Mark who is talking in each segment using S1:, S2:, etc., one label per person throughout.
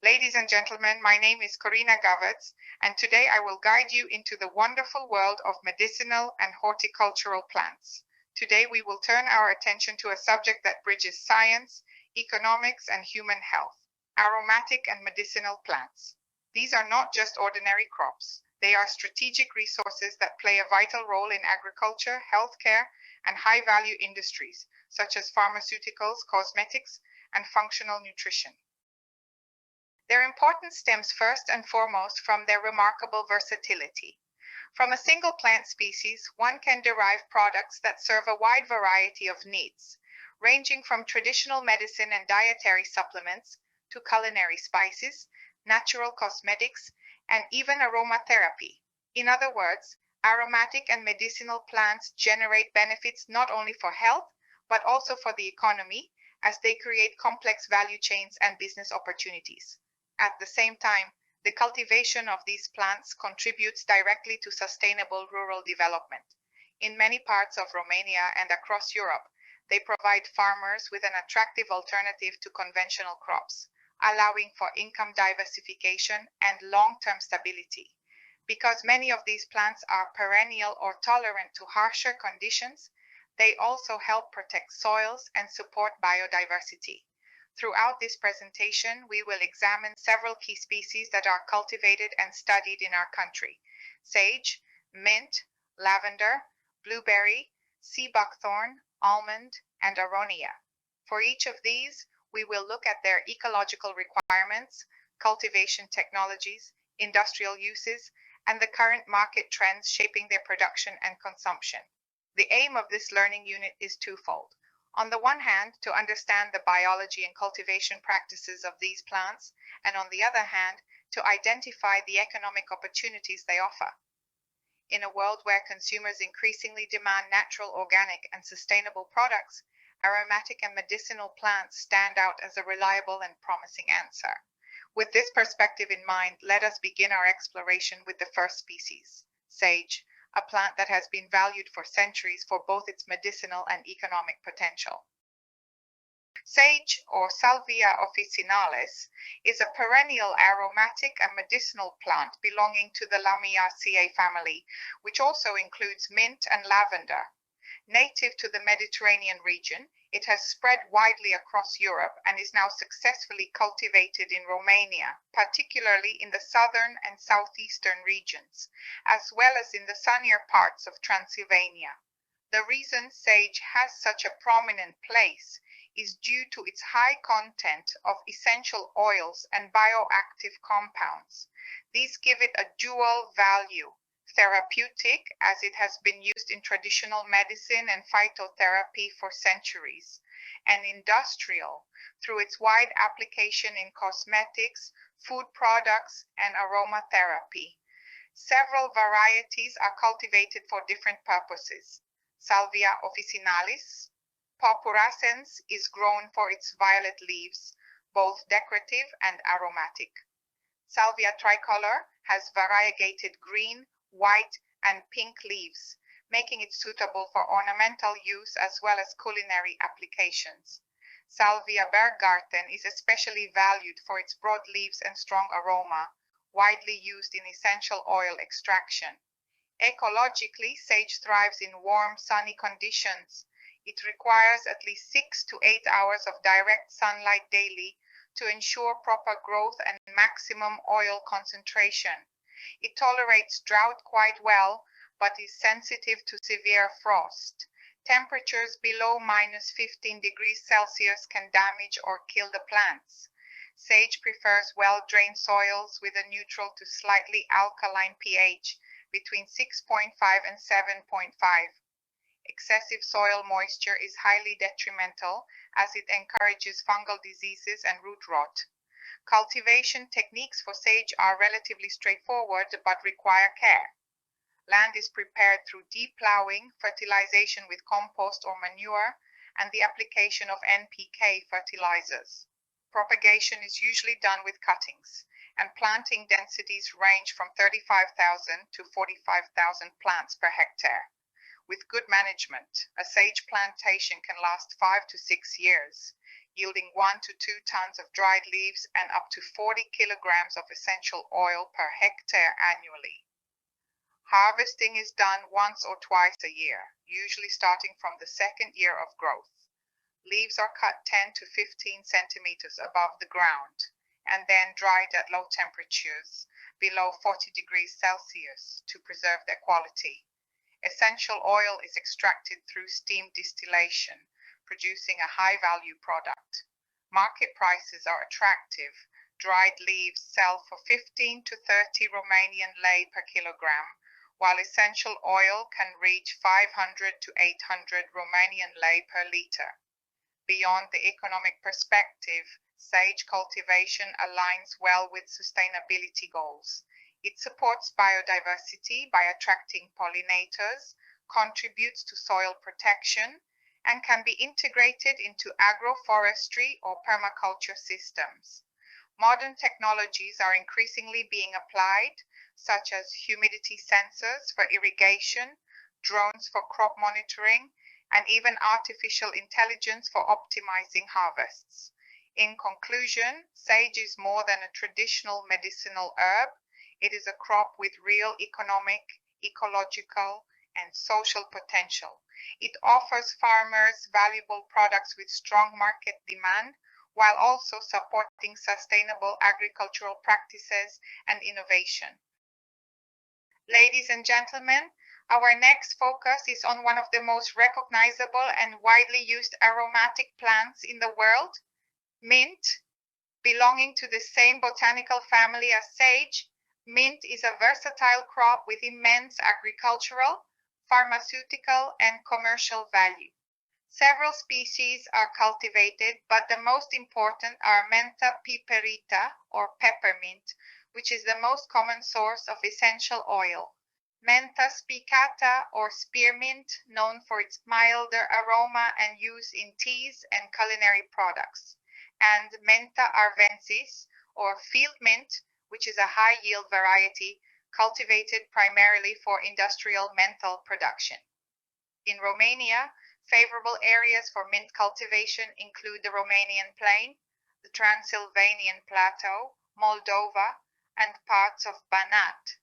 S1: Ladies and gentlemen, my name is Corina Gavetz, and today I will guide you into the wonderful world of medicinal and horticultural plants. Today we will turn our attention to a subject that bridges science, economics, and human health: aromatic and medicinal plants. These are not just ordinary crops. They are strategic resources that play a vital role in agriculture, healthcare, and high-value industries, such as pharmaceuticals, cosmetics, and functional nutrition. Their importance stems first and foremost from their remarkable versatility. From a single plant species, one can derive products that serve a wide variety of needs, ranging from traditional medicine and dietary supplements to culinary spices, natural cosmetics, and even aromatherapy. In other words, aromatic and medicinal plants generate benefits not only for health, but also for the economy, as they create complex value chains and business opportunities. At the same time, the cultivation of these plants contributes directly to sustainable rural development. In many parts of Romania and across Europe, they provide farmers with an attractive alternative to conventional crops, allowing for income diversification and long-term stability. Because many of these plants are perennial or tolerant to harsher conditions, they also help protect soils and support biodiversity. Throughout this presentation, we will examine several key species that are cultivated and studied in our country: sage, mint, lavender, blueberry, sea buckthorn, almond, and aronia. For each of these, we will look at their ecological requirements, cultivation technologies, industrial uses, and the current market trends shaping their production and consumption. The aim of this learning unit is twofold. On the one hand, to understand the biology and cultivation practices of these plants, and on the other hand, to identify the economic opportunities they offer. In a world where consumers increasingly demand natural, organic, and sustainable products, aromatic and medicinal plants stand out as a reliable and promising answer. With this perspective in mind, let us begin our exploration with the first species, sage, a plant that has been valued for centuries for both its medicinal and economic potential. Sage, or Salvia officinalis, is a perennial aromatic and medicinal plant belonging to the Lamiaceae family, which also includes mint and lavender. Native to the Mediterranean region, it has spread widely across Europe and is now successfully cultivated in Romania, particularly in the southern and southeastern regions, as well as in the sunnier parts of Transylvania. The reason sage has such a prominent place is due to its high content of essential oils and bioactive compounds. These give it a dual value: therapeutic, as it has been used in traditional medicine and phytotherapy for centuries, and industrial, through its wide application in cosmetics, food products, and aromatherapy. Several varieties are cultivated for different purposes. Salvia officinalis purpurascens is grown for its violet leaves, both decorative and aromatic. Salvia tricolor has variegated green, white, and pink leaves, making it suitable for ornamental use as well as culinary applications. Salvia Berggarten is especially valued for its broad leaves and strong aroma, widely used in essential oil extraction. Ecologically, sage thrives in warm, sunny conditions. It requires at least 6 to 8 hours of direct sunlight daily to ensure proper growth and maximum oil concentration. It tolerates drought quite well, but is sensitive to severe frost. Temperatures below -15 degrees Celsius can damage or kill the plants. Sage prefers well-drained soils with a neutral to slightly alkaline pH between 6.5 and 7.5. Excessive soil moisture is highly detrimental, as it encourages fungal diseases and root rot. Cultivation techniques for sage are relatively straightforward but require care. Land is prepared through deep plowing, fertilization with compost or manure, and the application of NPK fertilizers. Propagation is usually done with cuttings, and planting densities range from 35,000 to 45,000 plants per hectare. With good management, a sage plantation can last 5 to 6 years. yielding 1 to 2 tons of dried leaves and up to 40 kilograms of essential oil per hectare annually. Harvesting is done once or twice a year, usually starting from the second year of growth. Leaves are cut 10 to 15 centimeters above the ground and then dried at low temperatures, below 40 degrees Celsius, to preserve their quality. Essential oil is extracted through steam distillation, producing a high-value product. Market prices are attractive. Dried leaves sell for 15 to 30 Romanian lei per kilogram, while essential oil can reach 500 to 800 Romanian lei per liter. Beyond the economic perspective, sage cultivation aligns well with sustainability goals. It supports biodiversity by attracting pollinators, contributes to soil protection, and can be integrated into agroforestry or permaculture systems. Modern technologies are increasingly being applied, such as humidity sensors for irrigation, drones for crop monitoring, and even artificial intelligence for optimizing harvests. In conclusion, sage is more than a traditional medicinal herb. It is a crop with real economic, ecological, and social potential. It offers farmers valuable products with strong market demand, while also supporting sustainable agricultural practices and innovation. Ladies and gentlemen, our next focus is on one of the most recognizable and widely used aromatic plants in the world, mint. Belonging to the same botanical family as sage, mint is a versatile crop with immense agricultural, pharmaceutical, and commercial value. Several species are cultivated, but the most important are Mentha piperita, or peppermint, which is the most common source of essential oil. Mentha spicata, or spearmint, known for its milder aroma and use in teas and culinary products. And Mentha arvensis, or field mint, which is a high-yield variety cultivated primarily for industrial menthol production. In Romania, favorable areas for mint cultivation include the Romanian Plain, the Transylvanian Plateau, Moldova, and parts of Banat.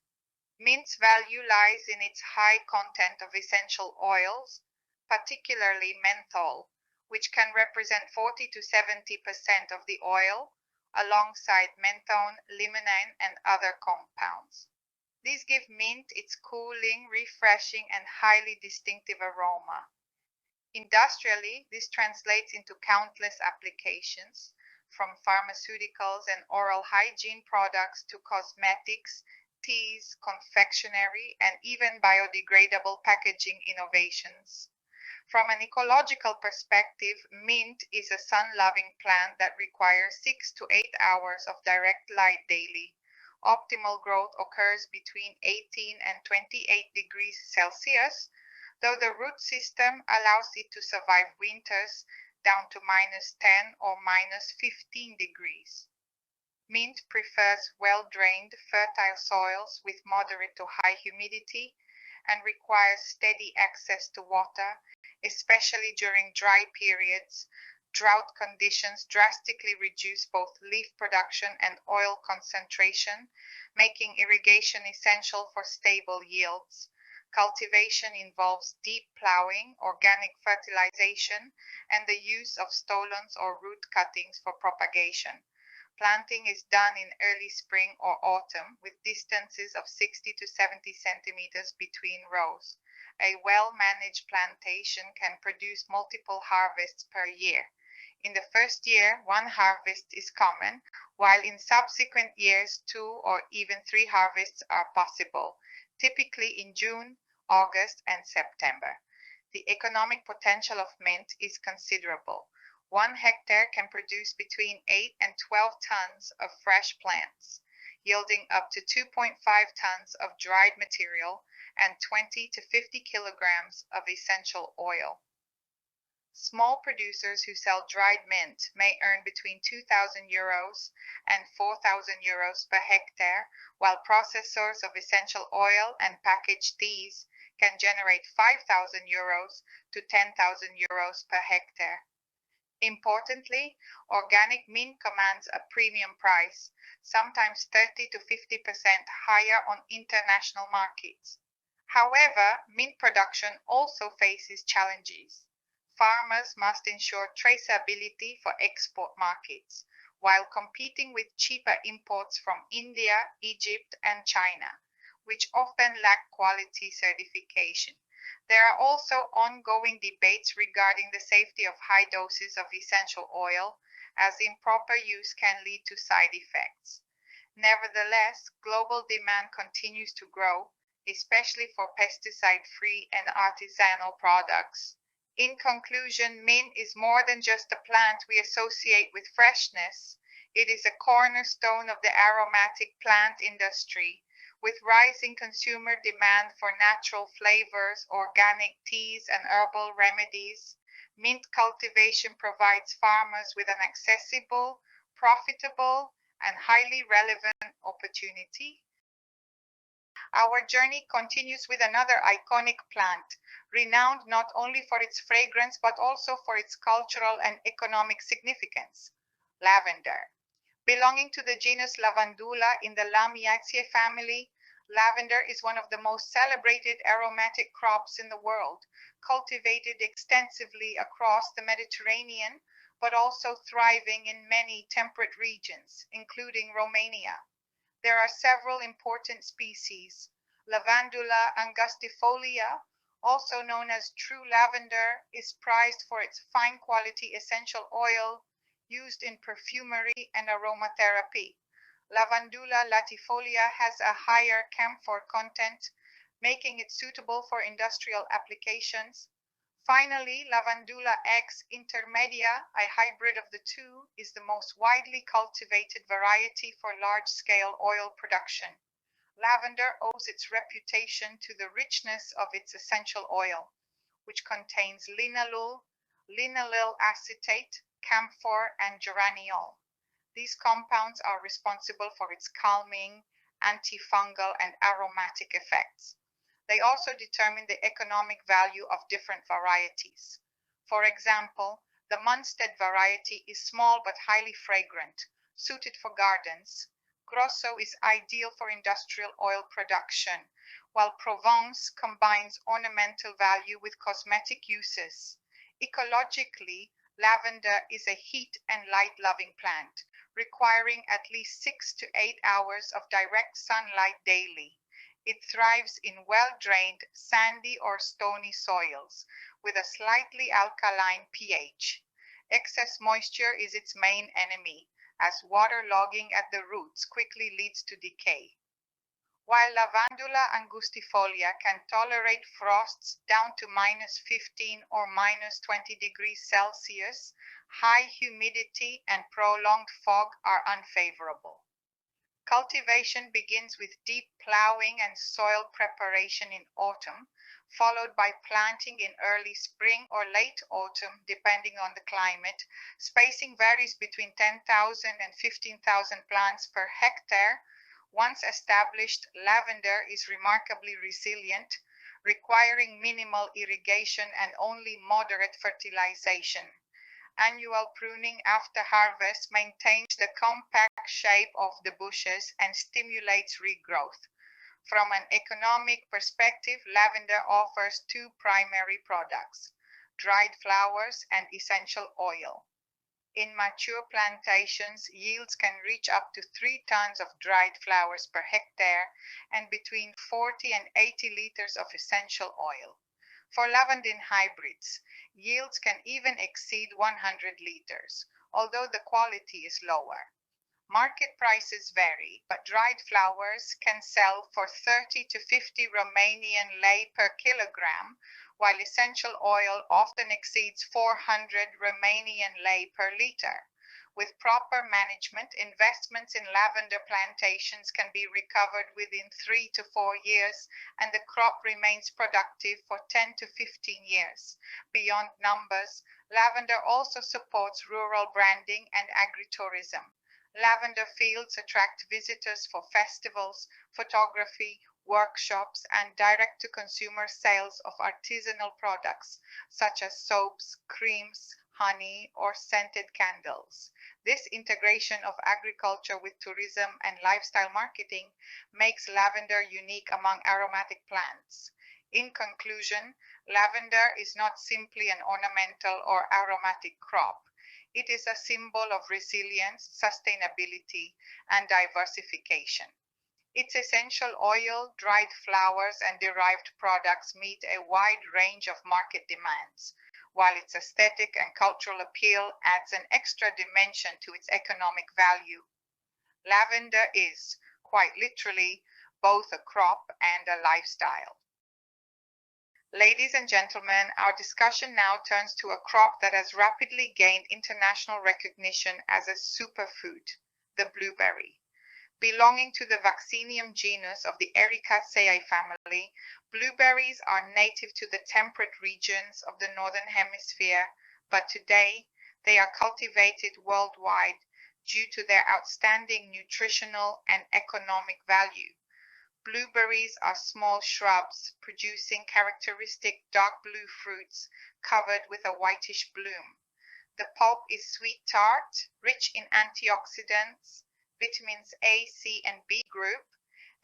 S1: Mint's value lies in its high content of essential oils, particularly menthol, which can represent 40 to 70% of the oil, alongside menthone, limonene, and other compounds. These give mint its cooling, refreshing, and highly distinctive aroma. Industrially, this translates into countless applications, from pharmaceuticals and oral hygiene products to cosmetics, teas, confectionery, and even biodegradable packaging innovations. From an ecological perspective, mint is a sun-loving plant that requires 6 to 8 hours of direct light daily. Optimal growth occurs between 18 and 28 degrees Celsius, though the root system allows it to survive winters down to -10 or -15 degrees. Mint prefers well-drained, fertile soils with moderate to high humidity and requires steady access to water, especially during dry periods. Drought conditions drastically reduce both leaf production and oil concentration, making irrigation essential for stable yields. Cultivation involves deep plowing, organic fertilization, and the use of stolons or root cuttings for propagation. Planting is done in early spring or autumn with distances of 60 to 70 centimeters between rows. A well-managed plantation can produce multiple harvests per year. In the first year, one harvest is common, while in subsequent years, 2 or even 3 harvests are possible, typically in June, August, and September. The economic potential of mint is considerable. 1 hectare can produce between 8 and 12 tons of fresh plants, yielding up to 2.5 tons of dried material and 20 to 50 kilograms of essential oil. Small producers who sell dried mint may earn between €2,000 and €4,000 per hectare, while processors of essential oil and packaged teas can generate €5,000 to €10,000 per hectare. Importantly, organic mint commands a premium price, sometimes 30 to 50% higher on international markets. However, mint production also faces challenges. Farmers must ensure traceability for export markets, while competing with cheaper imports from India, Egypt, and China, which often lack quality certification. There are also ongoing debates regarding the safety of high doses of essential oil, as improper use can lead to side effects. Nevertheless, global demand continues to grow, especially for pesticide-free and artisanal products. In conclusion, mint is more than just a plant we associate with freshness. It is a cornerstone of the aromatic plant industry. With rising consumer demand for natural flavors, organic teas, and herbal remedies, mint cultivation provides farmers with an accessible, profitable, and highly relevant opportunity. Our journey continues with another iconic plant, renowned not only for its fragrance but also for its cultural and economic significance: lavender. Belonging to the genus Lavandula in the Lamiaceae family, lavender is one of the most celebrated aromatic crops in the world, cultivated extensively across the Mediterranean, but also thriving in many temperate regions, including Romania. There are several important species. Lavandula angustifolia, also known as true lavender, is prized for its fine quality essential oil used in perfumery and aromatherapy. Lavandula latifolia has a higher camphor content, making it suitable for industrial applications. Finally, Lavandula X intermedia, a hybrid of the two, is the most widely cultivated variety for large-scale oil production. Lavender owes its reputation to the richness of its essential oil, which contains linalool, linaloyl acetate, camphor, and geraniol. These compounds are responsible for its calming, antifungal, and aromatic effects. They also determine the economic value of different varieties. For example, the Munstead variety is small but highly fragrant, suited for gardens. Grosso is ideal for industrial oil production, while Provence combines ornamental value with cosmetic uses. Ecologically, lavender is a heat and light-loving plant, requiring at least 6 to 8 hours of direct sunlight daily. It thrives in well-drained, sandy or stony soils with a slightly alkaline pH. Excess moisture is its main enemy, as waterlogging at the roots quickly leads to decay. While Lavandula angustifolia can tolerate frosts down to -15 or -20 degrees Celsius, high humidity and prolonged fog are unfavorable. Cultivation begins with deep plowing and soil preparation in autumn, followed by planting in early spring or late autumn, depending on the climate. Spacing varies between 10,000 and 15,000 plants per hectare. Once established, lavender is remarkably resilient, requiring minimal irrigation and only moderate fertilization. Annual pruning after harvest maintains the compact shape of the bushes and stimulates regrowth. From an economic perspective, lavender offers two primary products: dried flowers and essential oil. In mature plantations, yields can reach up to 3 tons of dried flowers per hectare and between 40 and 80 liters of essential oil. For lavandin hybrids, yields can even exceed 100 liters, although the quality is lower. Market prices vary, but dried flowers can sell for 30 to 50 Romanian lei per kilogram, while essential oil often exceeds 400 Romanian lei per liter. With proper management, investments in lavender plantations can be recovered within 3 to 4 years, and the crop remains productive for 10 to 15 years. Beyond numbers, lavender also supports rural branding and agritourism. Lavender fields attract visitors for festivals, photography, workshops, and direct-to-consumer sales of artisanal products such as soaps, creams, honey, or scented candles. This integration of agriculture with tourism and lifestyle marketing makes lavender unique among aromatic plants. In conclusion, lavender is not simply an ornamental or aromatic crop. It is a symbol of resilience, sustainability, and diversification. Its essential oil, dried flowers, and derived products meet a wide range of market demands, while its aesthetic and cultural appeal adds an extra dimension to its economic value. Lavender is, quite literally, both a crop and a lifestyle. Ladies and gentlemen, our discussion now turns to a crop that has rapidly gained international recognition as a superfood, the blueberry. Belonging to the Vaccinium genus of the Ericaceae family, blueberries are native to the temperate regions of the Northern Hemisphere, but today they are cultivated worldwide due to their outstanding nutritional and economic value. Blueberries are small shrubs producing characteristic dark blue fruits covered with a whitish bloom. The pulp is sweet tart, rich in antioxidants, vitamins A, C, and B group,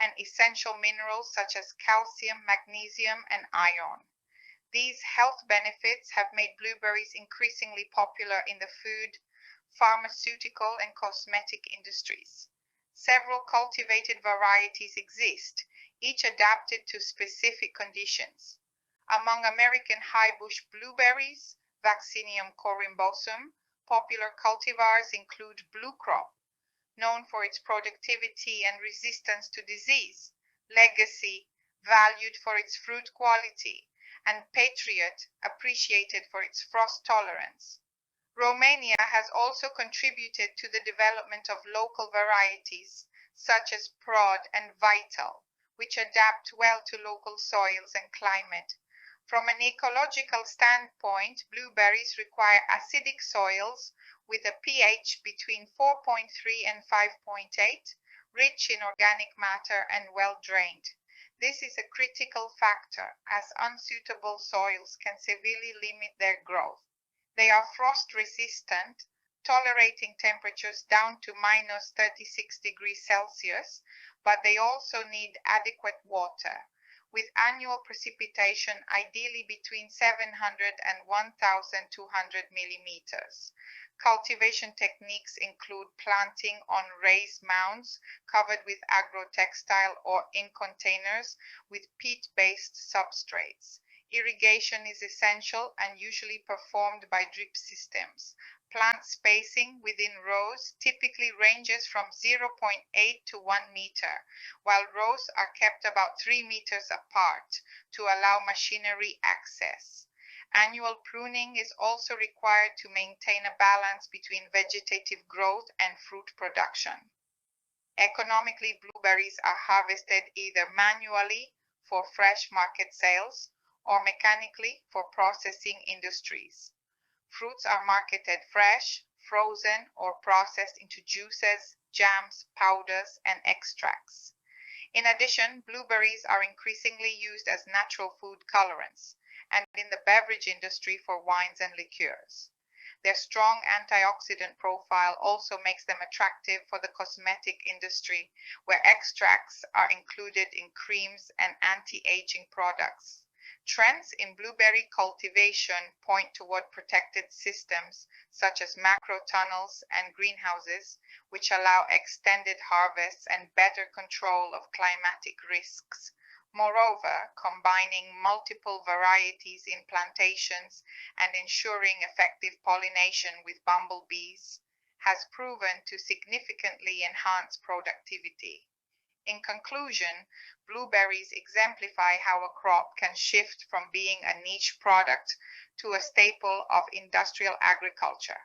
S1: and essential minerals such as calcium, magnesium, and iron. These health benefits have made blueberries increasingly popular in the food, pharmaceutical, and cosmetic industries. Several cultivated varieties exist, each adapted to specific conditions. Among American high-bush blueberries, Vaccinium corymbosum, popular cultivars include Blue Crop, known for its productivity and resistance to disease, Legacy, valued for its fruit quality, and Patriot, appreciated for its frost tolerance. Romania has also contributed to the development of local varieties such as Prod and Vital, which adapt well to local soils and climate. From an ecological standpoint, blueberries require acidic soils with a pH between 4.3 and 5.8, rich in organic matter and well drained. This is a critical factor as unsuitable soils can severely limit their growth. They are frost resistant, tolerating temperatures down to minus 36 degrees Celsius, but they also need adequate water, with annual precipitation ideally between 700 and 1,200 millimeters. Cultivation techniques include planting on raised mounds covered with agrotextile or in containers with peat-based substrates. Irrigation is essential and usually performed by drip systems. Plant spacing within rows typically ranges from 0.8 to 1 meter, while rows are kept about 3 meters apart to allow machinery access. Annual pruning is also required to maintain a balance between vegetative growth and fruit production. Economically, blueberries are harvested either manually for fresh market sales or mechanically for processing industries. Fruits are marketed fresh, frozen, or processed into juices, jams, powders, and extracts. In addition, blueberries are increasingly used as natural food colorants and in the beverage industry for wines and liqueurs. Their strong antioxidant profile also makes them attractive for the cosmetic industry, where extracts are included in creams and anti-aging products. Trends in blueberry cultivation point toward protected systems such as macro tunnels and greenhouses, which allow extended harvests and better control of climatic risks. Moreover, combining multiple varieties in plantations and ensuring effective pollination with bumblebees has proven to significantly enhance productivity. In conclusion, blueberries exemplify how a crop can shift from being a niche product to a staple of industrial agriculture.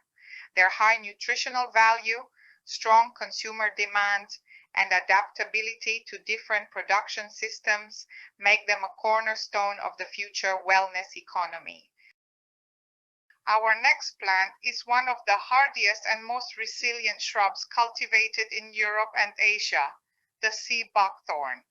S1: Their high nutritional value, strong consumer demand, and adaptability to different production systems make them a cornerstone of the future wellness economy. Our next plant is one of the hardiest and most resilient shrubs cultivated in Europe and Asia, the sea buckthorn.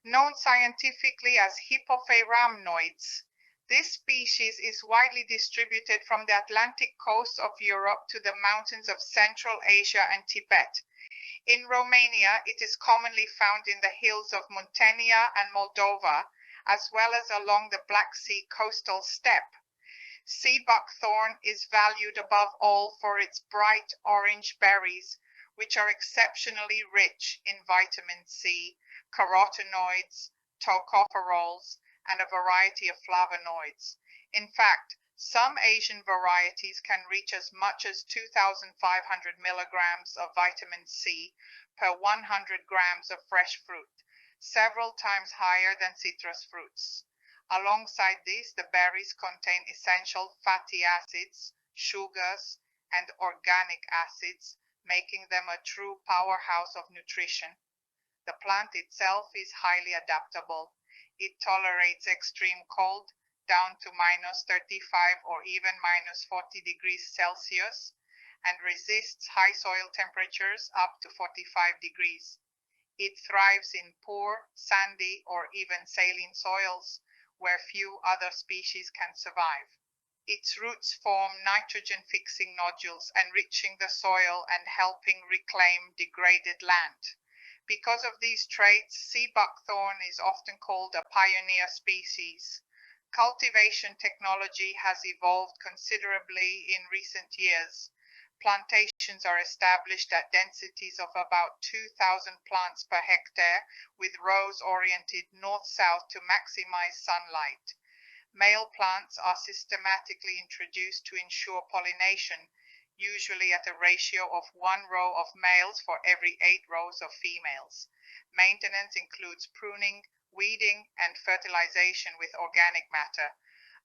S1: Known scientifically as Hippophae rhamnoides, This species is widely distributed from the Atlantic coast of Europe to the mountains of Central Asia and Tibet. In Romania, it is commonly found in the hills of Muntenia and Moldova, as well as along the Black Sea coastal steppe. Sea buckthorn is valued above all for its bright orange berries, which are exceptionally rich in vitamin C, carotenoids, tocopherols, and a variety of flavonoids. In fact, some Asian varieties can reach as much as 2,500 milligrams of vitamin C per 100 grams of fresh fruit, several times higher than citrus fruits. Alongside this, the berries contain essential fatty acids, sugars, and organic acids, making them a true powerhouse of nutrition. The plant itself is highly adaptable. It tolerates extreme cold, down to minus 35 or even minus 40 degrees Celsius, and resists high soil temperatures up to 45 degrees. It thrives in poor, sandy, or even saline soils, where few other species can survive. Its roots form nitrogen-fixing nodules, enriching the soil and helping reclaim degraded land. Because of these traits, sea buckthorn is often called a pioneer species. Cultivation technology has evolved considerably in recent years. Plantations are established at densities of about 2,000 plants per hectare, with rows oriented north-south to maximize sunlight. Male plants are systematically introduced to ensure pollination, usually at a ratio of 1 row of males for every 8 rows of females. Maintenance includes pruning, weeding, and fertilization with organic matter.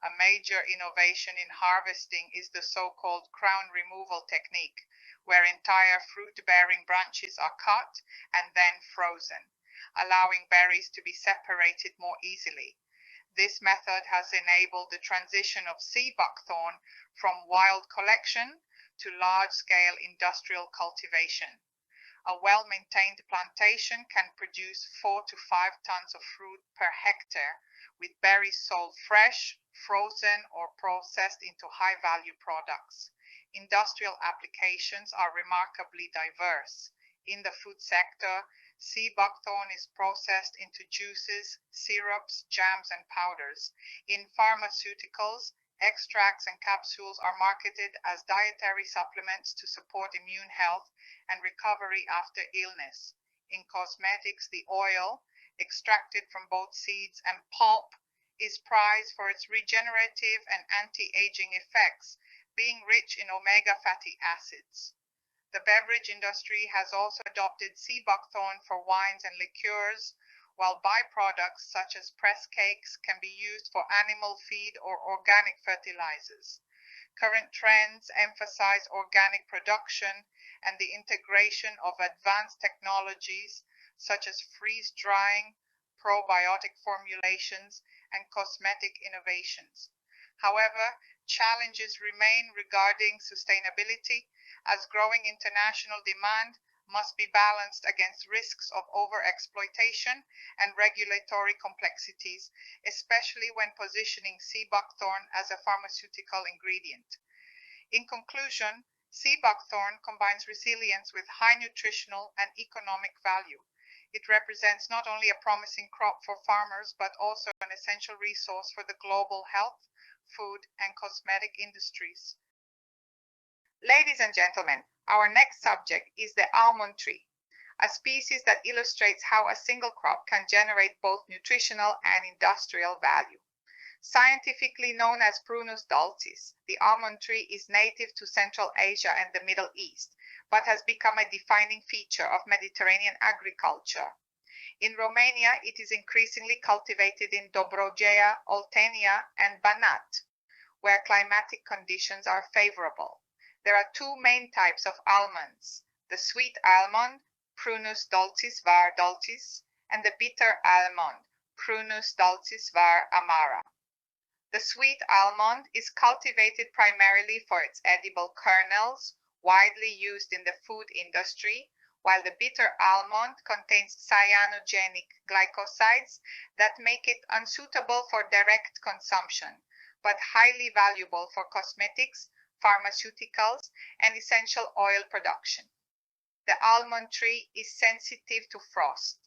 S1: A major innovation in harvesting is the so-called crown removal technique, where entire fruit-bearing branches are cut and then frozen, allowing berries to be separated more easily. This method has enabled the transition of sea buckthorn from wild collection to large-scale industrial cultivation. A well-maintained plantation can produce 4 to 5 tons of fruit per hectare, with berries sold fresh, frozen, or processed into high-value products. Industrial applications are remarkably diverse. In the food sector, sea buckthorn is processed into juices, syrups, jams, and powders. In pharmaceuticals, extracts and capsules are marketed as dietary supplements to support immune health and recovery after illness. In cosmetics, the oil, extracted from both seeds and pulp, is prized for its regenerative and anti-aging effects, being rich in omega fatty acids. The beverage industry has also adopted sea buckthorn for wines and liqueurs, while byproducts such as press cakes can be used for animal feed or organic fertilizers. Current trends emphasize organic production and the integration of advanced technologies such as freeze-drying, probiotic formulations, and cosmetic innovations. However, challenges remain regarding sustainability, as growing international demand must be balanced against risks of overexploitation and regulatory complexities, especially when positioning sea buckthorn as a pharmaceutical ingredient. In conclusion, sea buckthorn combines resilience with high nutritional and economic value. It represents not only a promising crop for farmers, but also an essential resource for the global health, food, and cosmetic industries. Ladies and gentlemen, our next subject is the almond tree, a species that illustrates how a single crop can generate both nutritional and industrial value. Scientifically known as Prunus dulcis, the almond tree is native to Central Asia and the Middle East, but has become a defining feature of Mediterranean agriculture. In Romania, it is increasingly cultivated in Dobrogea, Oltenia, and Banat, where climatic conditions are favorable. There are two main types of almonds: the sweet almond, Prunus dulcis var dulcis, and the bitter almond, Prunus dulcis var amara. The sweet almond is cultivated primarily for its edible kernels, widely used in the food industry, while the bitter almond contains cyanogenic glycosides that make it unsuitable for direct consumption. but highly valuable for cosmetics, pharmaceuticals, and essential oil production. The almond tree is sensitive to frost,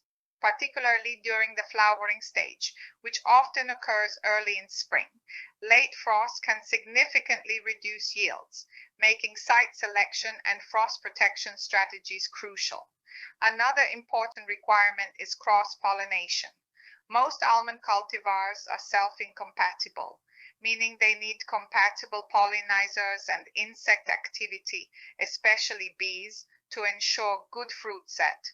S1: particularly during the flowering stage, which often occurs early in spring. Late frost can significantly reduce yields, making site selection and frost protection strategies crucial. Another important requirement is cross-pollination. Most almond cultivars are self-incompatible, meaning they need compatible pollinizers and insect activity, especially bees, to ensure good fruit set.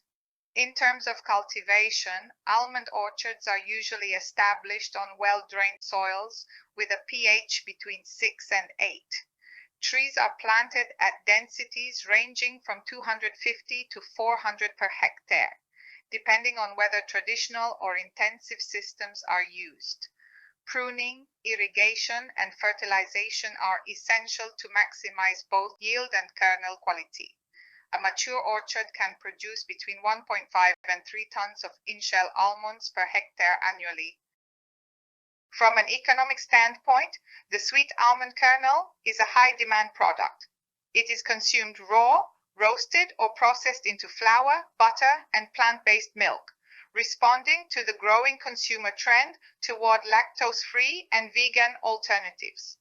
S1: In terms of cultivation, almond orchards are usually established on well-drained soils with a pH between 6 and 8. Trees are planted at densities ranging from 250 to 400 per hectare, depending on whether traditional or intensive systems are used. Pruning, irrigation, and fertilization are essential to maximize both yield and kernel quality. A mature orchard can produce between 1.5 and 3 tons of in-shell almonds per hectare annually. From an economic standpoint, the sweet almond kernel is a high-demand product. It is consumed raw, roasted, or processed into flour, butter, and plant-based milk, responding to the growing consumer trend toward lactose-free and vegan alternatives.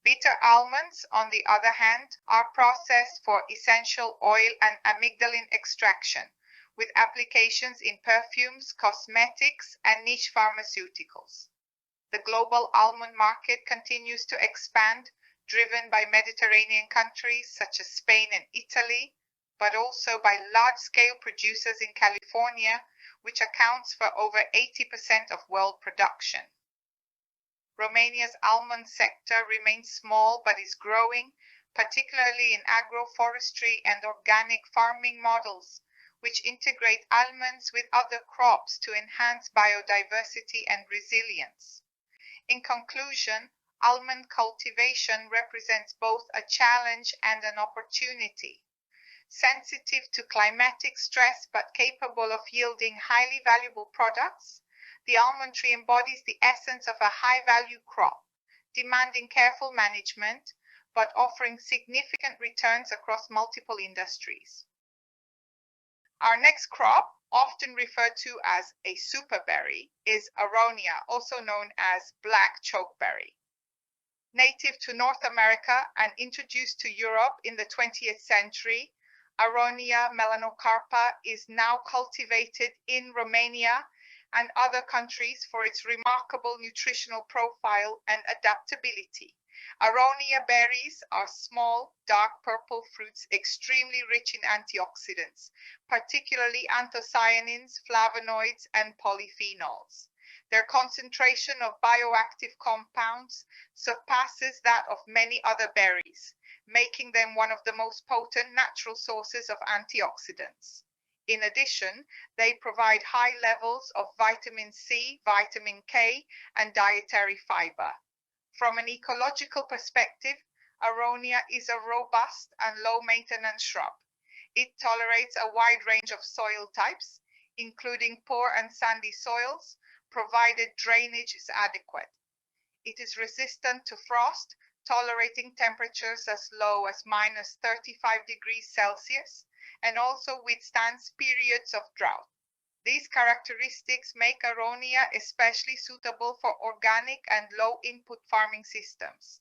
S1: Bitter almonds, on the other hand, are processed for essential oil and amygdalin extraction, with applications in perfumes, cosmetics, and niche pharmaceuticals. The global almond market continues to expand, driven by Mediterranean countries such as Spain and Italy, but also by large-scale producers in California, which accounts for over 80% of world production. Romania's almond sector remains small but is growing, particularly in agroforestry and organic farming models, which integrate almonds with other crops to enhance biodiversity and resilience. In conclusion, almond cultivation represents both a challenge and an opportunity. Sensitive to climatic stress but capable of yielding highly valuable products, the almond tree embodies the essence of a high-value crop, demanding careful management, but offering significant returns across multiple industries. Our next crop, often referred to as a superberry, is aronia, also known as black chokeberry. Native to North America and introduced to Europe in the 20th century, Aronia melanocarpa is now cultivated in Romania and other countries for its remarkable nutritional profile and adaptability. Aronia berries are small, dark purple fruits extremely rich in antioxidants, particularly anthocyanins, flavonoids, and polyphenols. Their concentration of bioactive compounds surpasses that of many other berries, making them one of the most potent natural sources of antioxidants. In addition, they provide high levels of vitamin C, vitamin K, and dietary fiber. From an ecological perspective, aronia is a robust and low-maintenance shrub. It tolerates a wide range of soil types, including poor and sandy soils, provided drainage is adequate. It is resistant to frost, tolerating temperatures as low as minus 35 degrees Celsius, and also withstands periods of drought. These characteristics make aronia especially suitable for organic and low-input farming systems.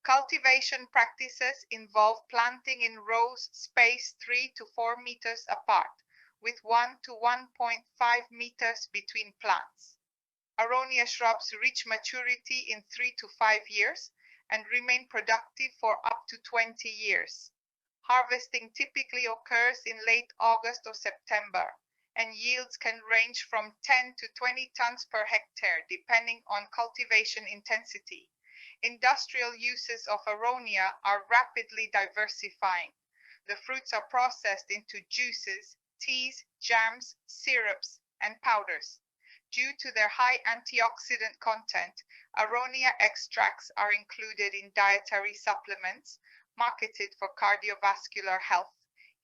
S1: Cultivation practices involve planting in rows spaced 3 to 4 meters apart, with 1 to 1.5 meters between plants. Aronia shrubs reach maturity in 3 to 5 years and remain productive for up to 20 years. Harvesting typically occurs in late August or September, and yields can range from 10 to 20 tons per hectare, depending on cultivation intensity. Industrial uses of aronia are rapidly diversifying. The fruits are processed into juices, teas, jams, syrups, and powders. Due to their high antioxidant content, aronia extracts are included in dietary supplements marketed for cardiovascular health,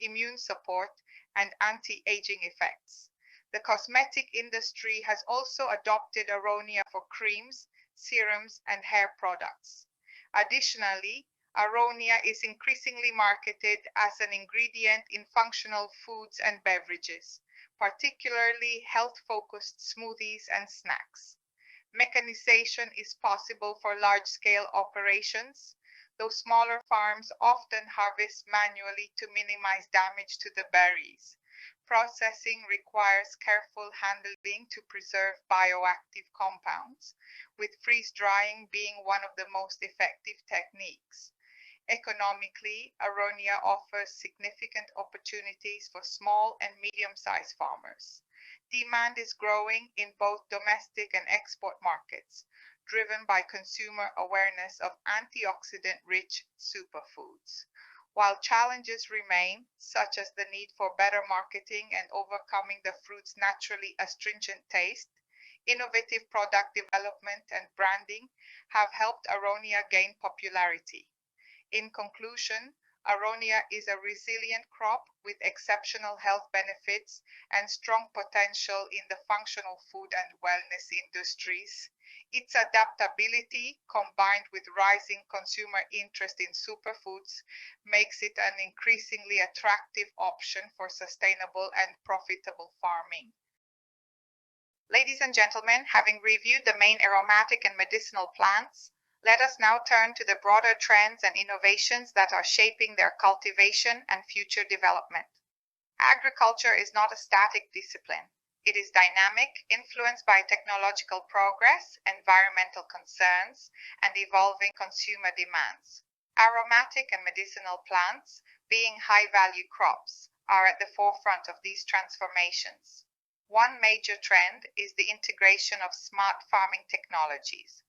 S1: immune support, and anti-aging effects. The cosmetic industry has also adopted aronia for creams, serums, and hair products. Additionally, aronia is increasingly marketed as an ingredient in functional foods and beverages, particularly health-focused smoothies and snacks. Mechanization is possible for large-scale operations, though smaller farms often harvest manually to minimize damage to the berries. Processing requires careful handling to preserve bioactive compounds, with freeze-drying being one of the most effective techniques. Economically, aronia offers significant opportunities for small and medium-sized farmers. Demand is growing in both domestic and export markets, driven by consumer awareness of antioxidant-rich superfoods. While challenges remain, such as the need for better marketing and overcoming the fruit's naturally astringent taste, innovative product development and branding have helped aronia gain popularity. In conclusion, aronia is a resilient crop with exceptional health benefits and strong potential in the functional food and wellness industries. Its adaptability, combined with rising consumer interest in superfoods, makes it an increasingly attractive option for sustainable and profitable farming. Ladies and gentlemen, having reviewed the main aromatic and medicinal plants, let us now turn to the broader trends and innovations that are shaping their cultivation and future development. Agriculture is not a static discipline. It is dynamic, influenced by technological progress, environmental concerns, and evolving consumer demands. Aromatic and medicinal plants, being high-value crops, are at the forefront of these transformations. One major trend is the integration of smart farming technologies.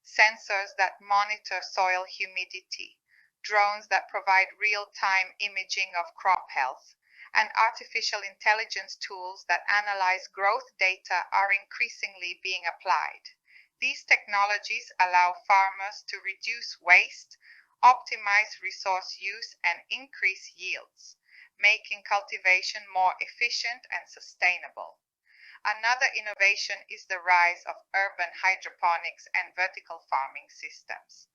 S1: Sensors that monitor soil humidity, drones that provide real-time imaging of crop health, and artificial intelligence tools that analyze growth data are increasingly being applied. These technologies allow farmers to reduce waste, optimize resource use, and increase yields, making cultivation more efficient and sustainable. Another innovation is the rise of urban hydroponics and vertical farming systems.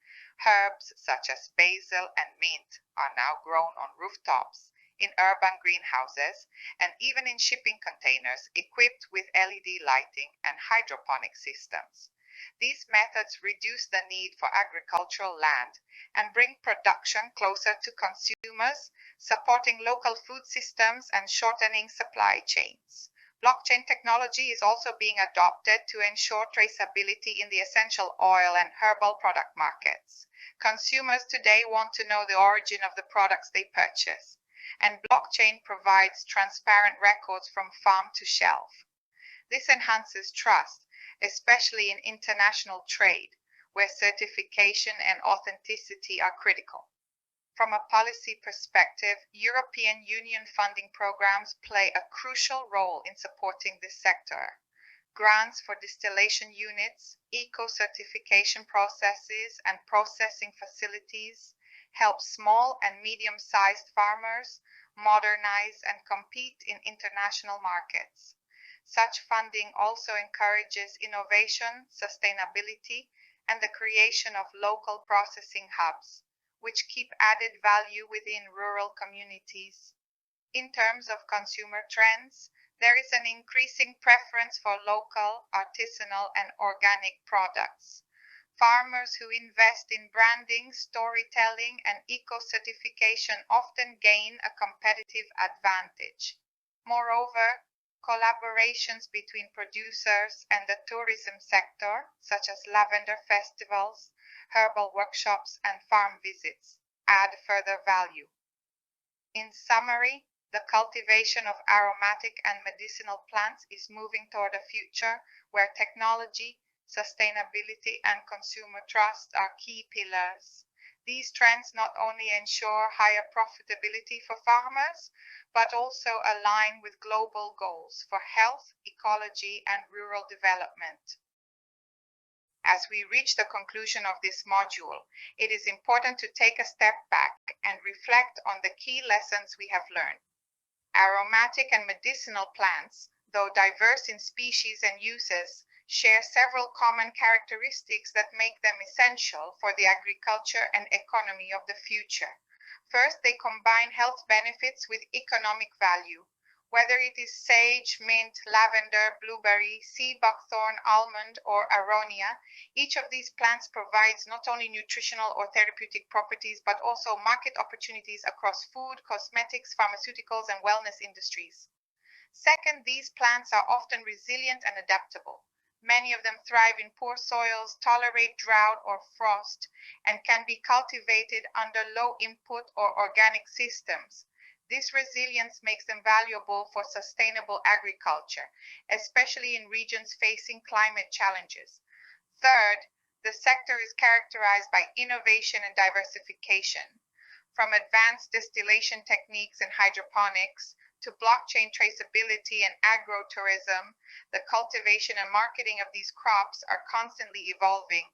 S1: Herbs such as basil and mint are now grown on rooftops, in urban greenhouses, and even in shipping containers equipped with LED lighting and hydroponic systems. These methods reduce the need for agricultural land and bring production closer to consumers, supporting local food systems and shortening supply chains. Blockchain technology is also being adopted to ensure traceability in the essential oil and herbal product markets. Consumers today want to know the origin of the products they purchase, and blockchain provides transparent records from farm to shelf. This enhances trust, especially in international trade, where certification and authenticity are critical. From a policy perspective, European Union funding programs play a crucial role in supporting this sector. Grants for distillation units, eco-certification processes, and processing facilities help small and medium-sized farmers modernize and compete in international markets. Such funding also encourages innovation, sustainability, and the creation of local processing hubs, which keep added value within rural communities. In terms of consumer trends, there is an increasing preference for local, artisanal, and organic products. Farmers who invest in branding, storytelling, and eco-certification often gain a competitive advantage. Moreover, collaborations between producers and the tourism sector, such as lavender festivals, herbal workshops, and farm visits, add further value. In summary, the cultivation of aromatic and medicinal plants is moving toward a future where technology, sustainability, and consumer trust are key pillars. These trends not only ensure higher profitability for farmers, but also align with global goals for health, ecology, and rural development. As we reach the conclusion of this module, it is important to take a step back and reflect on the key lessons we have learned. Aromatic and medicinal plants, though diverse in species and uses, share several common characteristics that make them essential for the agriculture and economy of the future. First, they combine health benefits with economic value. Whether it is sage, mint, lavender, blueberry, sea buckthorn, almond, or aronia, each of these plants provides not only nutritional or therapeutic properties, but also market opportunities across food, cosmetics, pharmaceuticals, and wellness industries. Second, these plants are often resilient and adaptable. Many of them thrive in poor soils, tolerate drought or frost, and can be cultivated under low input or organic systems. This resilience makes them valuable for sustainable agriculture, especially in regions facing climate challenges. Third, the sector is characterized by innovation and diversification. From advanced distillation techniques and hydroponics to blockchain traceability and agrotourism, the cultivation and marketing of these crops are constantly evolving.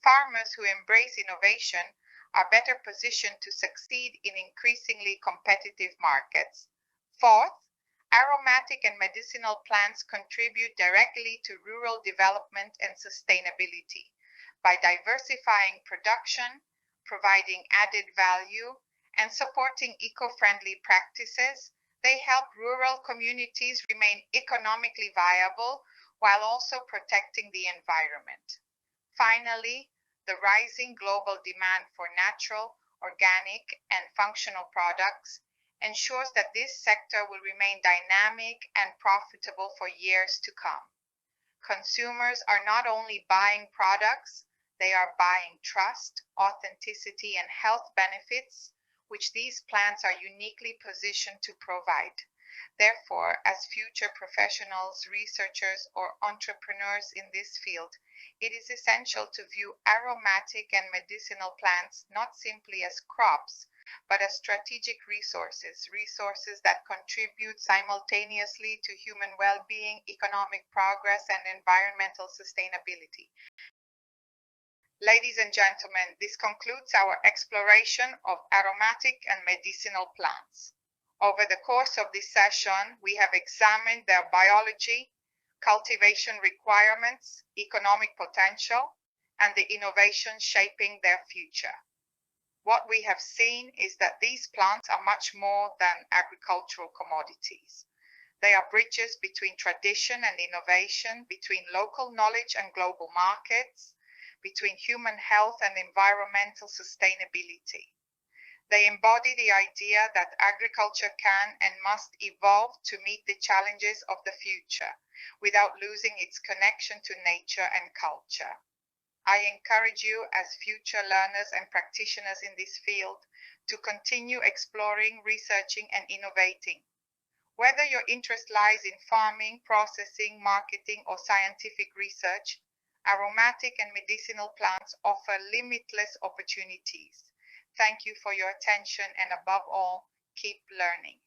S1: Farmers who embrace innovation are better positioned to succeed in increasingly competitive markets. Fourth, aromatic and medicinal plants contribute directly to rural development and sustainability. By diversifying production, providing added value, and supporting eco-friendly practices, they help rural communities remain economically viable while also protecting the environment. Finally, the rising global demand for natural, organic, and functional products ensures that this sector will remain dynamic and profitable for years to come. Consumers are not only buying products, they are buying trust, authenticity, and health benefits, which these plants are uniquely positioned to provide. Therefore, as future professionals, researchers, or entrepreneurs in this field, it is essential to view aromatic and medicinal plants not simply as crops, but as strategic resources that contribute simultaneously to human well-being, economic progress, and environmental sustainability. Ladies and gentlemen, this concludes our exploration of aromatic and medicinal plants. Over the course of this session, we have examined their biology, cultivation requirements, economic potential, and the innovations shaping their future. What we have seen is that these plants are much more than agricultural commodities. They are bridges between tradition and innovation, between local knowledge and global markets, between human health and environmental sustainability. They embody the idea that agriculture can and must evolve to meet the challenges of the future without losing its connection to nature and culture. I encourage you as future learners and practitioners in this field to continue exploring, researching, and innovating. Whether your interest lies in farming, processing, marketing, or scientific research, aromatic and medicinal plants offer limitless opportunities. Thank you for your attention, and above all, keep learning.